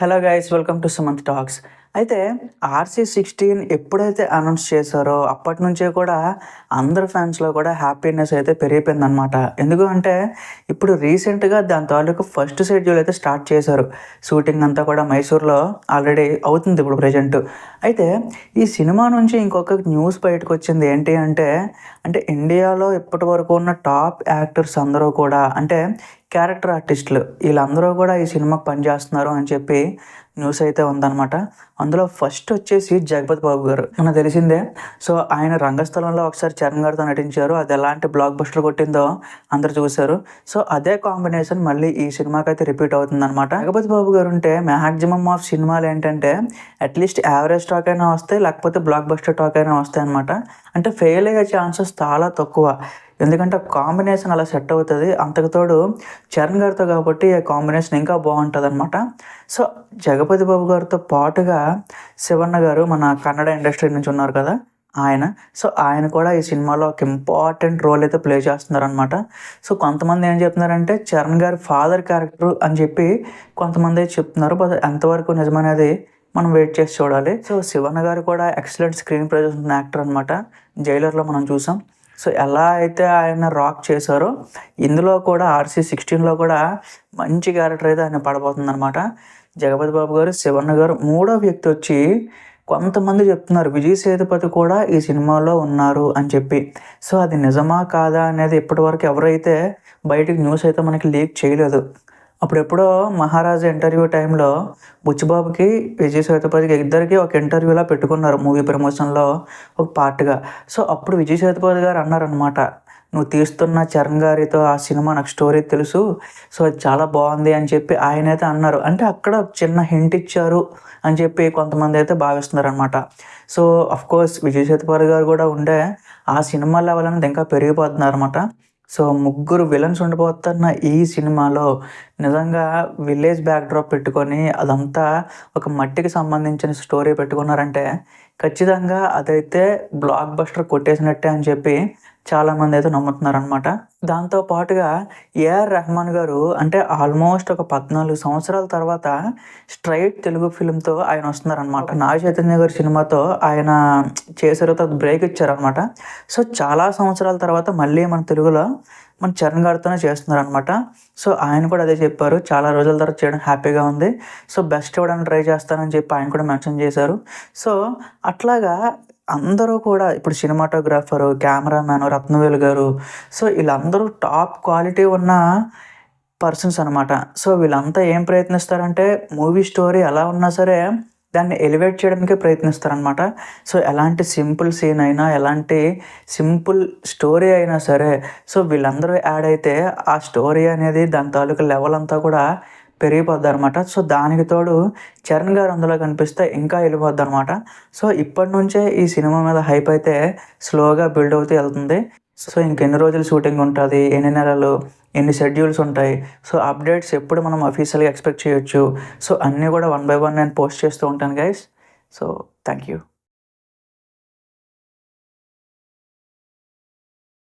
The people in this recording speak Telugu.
Hello guys, welcome to Sumanth talks. అయితే RC16 ఎప్పుడైతే అనౌన్స్ చేశారో అప్పటి నుంచే కూడా అందరు ఫ్యాన్స్లో కూడా హ్యాపీనెస్ అయితే పెరిగిపోయిందనమాట. ఎందుకు అంటే ఇప్పుడు రీసెంట్గా దాని తాలూకు ఫస్ట్ షెడ్యూల్ అయితే స్టార్ట్ చేశారు. షూటింగ్ అంతా కూడా మైసూర్లో ఆల్రెడీ అవుతుంది ఇప్పుడు ప్రజెంట్. అయితే ఈ సినిమా నుంచి ఇంకొక న్యూస్ బయటకు వచ్చింది ఏంటి అంటే ఇండియాలో ఇప్పటి వరకు ఉన్న టాప్ యాక్టర్స్ అందరూ కూడా క్యారెక్టర్ ఆర్టిస్టులు వీళ్ళందరూ కూడా ఈ సినిమాకి పనిచేస్తున్నారు అని చెప్పి న్యూస్ అయితే ఉందన్నమాట. అందులో ఫస్ట్ వచ్చేసి జగపతి బాబు గారు, మనకు తెలిసిందే. సో ఆయన రంగస్థలంలో ఒకసారి చరణ్ గారితో నటించారు. అది ఎలాంటి బ్లాక్ బస్టర్ కొట్టిందో అందరు చూశారు. సో అదే కాంబినేషన్ మళ్ళీ ఈ సినిమాకి అయితే రిపీట్ అవుతుందన్నమాట. జగపతి బాబు గారు ఉంటే మ్యాక్సిమం ఆఫ్ సినిమాలు ఏంటంటే అట్లీస్ట్ యావరేజ్ టాక్ అయినా వస్తాయి, లేకపోతే బ్లాక్ బస్టర్ టాక్ అయినా వస్తాయి అనమాట. ఫెయిల్ అయ్యే ఛాన్సెస్ చాలా తక్కువ, ఎందుకంటే కాంబినేషన్ అలా సెట్ అవుతుంది. అంతకుతోడు చరణ్ గారితో కాబట్టి ఆ కాంబినేషన్ ఇంకా బాగుంటుంది అనమాట. సో జగపతి బాబు గారితో పాటుగా శివన్న గారు మన కన్నడ ఇండస్ట్రీ నుంచి ఉన్నారు కదా ఆయన కూడా ఈ సినిమాలో ఒక ఇంపార్టెంట్ రోల్ అయితే ప్లే చేస్తున్నారనమాట. సో కొంతమంది ఏం చెప్తున్నారంటే చరణ్ గారి ఫాదర్ క్యారెక్టర్ అని చెప్పి కొంతమంది చెప్తున్నారు. బట్ ఎంతవరకు నిజమనేది మనం వెయిట్ చేసి చూడాలి. సో శివన్న గారు కూడా ఎక్సలెంట్ స్క్రీన్ ప్రెజెన్స్ ఉన్న యాక్టర్ అనమాట. జైలర్లో మనం చూసాం. సో ఎలా అయితే ఆయన రాక్ చేశారో ఇందులో కూడా RC16లో కూడా మంచి క్యారెక్టర్ అయితే ఆయన పడబోతుంది అనమాట. జగపతి బాబు గారు, శివన్న గారు, మూడో వ్యక్తి వచ్చి కొంతమంది చెప్తున్నారు విజయ్ సేతుపతి కూడా ఈ సినిమాలో ఉన్నారు అని చెప్పి. సో అది నిజమా కాదా అనేది ఇప్పటివరకు ఎవరైతే బయటికి న్యూస్ అయితే మనకి లీక్ చేయలేదు. అప్పుడెప్పుడో మహారాజా ఇంటర్వ్యూ టైంలో బుచ్చిబాబుకి, విజయ్ సేతుపతికి ఇద్దరికి ఒక ఇంటర్వ్యూలా పెట్టుకున్నారు మూవీ ప్రమోషన్లో ఒక పార్ట్గా. సో అప్పుడు విజయ్ సేతుపతి గారు అన్నారనమాట, నువ్వు తీస్తున్న చరణ్ గారితో ఆ సినిమా నాకు స్టోరీ తెలుసు, సో అది చాలా బాగుంది అని చెప్పి ఆయన అయితే అన్నారు. అక్కడ చిన్న హింట్ ఇచ్చారు అని చెప్పి కొంతమంది అయితే భావిస్తున్నారు అనమాట. సో అఫ్కోర్స్ విజయ్ సేతుపతి గారు కూడా ఉండే ఆ సినిమా లెవెల్ అనేది ఇంకా పెరిగిపోతున్నారు అనమాట. సో ముగ్గురు విలన్స్ ఉండిపోతున్న ఈ సినిమాలో నిజంగా విలేజ్ బ్యాక్డ్రాప్ పెట్టుకొని అదంతా ఒక మట్టికి సంబంధించిన స్టోరీ పెట్టుకున్నారంటే ఖచ్చితంగా అదైతే బ్లాక్ బస్టర్ కొట్టేసినట్టే అని చెప్పి చాలామంది అయితే నమ్ముతున్నారనమాట. దాంతోపాటుగా AR రెహమాన్ గారు ఆల్మోస్ట్ ఒక 14 సంవత్సరాల తర్వాత స్ట్రైట్ తెలుగు ఫిల్మ్తో ఆయన వస్తున్నారనమాట. నాగ చైతన్య గారి సినిమాతో ఆయన చేసారు, తర్వాత బ్రేక్ ఇచ్చారనమాట. సో చాలా సంవత్సరాల తర్వాత మళ్ళీ మన తెలుగులో మన చరణ్ గారితోనే చేస్తున్నారనమాట. సో ఆయన కూడా అదే చెప్పారు, చాలా రోజుల తర్వాత చేయడం హ్యాపీగా ఉంది, సో బెస్ట్ ఇవ్వడానికి ట్రై చేస్తానని చెప్పి ఆయన కూడా మెన్షన్ చేశారు. సో అట్లాగా అందరూ కూడా ఇప్పుడు సినిమాటోగ్రాఫరు, కెమెరామ్యాన్ రత్నవేలు గారు, సో వీళ్ళందరూ టాప్ క్వాలిటీ ఉన్న పర్సన్స్ అనమాట. సో వీళ్ళంతా ఏం ప్రయత్నిస్తారంటే మూవీ స్టోరీ ఎలా ఉన్నా సరే దాన్ని ఎలివేట్ చేయడానికే ప్రయత్నిస్తారనమాట. సో ఎలాంటి సింపుల్ సీన్ అయినా, ఎలాంటి సింపుల్ స్టోరీ అయినా సరే, సో వీళ్ళందరూ యాడ్ అయితే ఆ స్టోరీ అనేది దాని తాలూకు లెవెల్ అంతా కూడా పెరిగిపోద్ది అనమాట. సో దానికి తోడు చరణ్ గారు అందులో కనిపిస్తే ఇంకా వెళ్ళిపోద్ది అనమాట. సో ఇప్పటి నుంచే ఈ సినిమా మీద హైప్ అయితే స్లోగా బిల్డ్ అవుతూ వెళ్తుంది. సో ఇంకెన్ని రోజులు షూటింగ్ ఉంటుంది, ఎన్ని నెలలు, ఎన్ని షెడ్యూల్స్ ఉంటాయి, సో అప్డేట్స్ ఎప్పుడు మనం అఫీషియల్గా ఎక్స్పెక్ట్ చేయొచ్చు, సో అన్నీ కూడా 1 by 1 నేను పోస్ట్ చేస్తూ ఉంటాను గైస్. So thank you.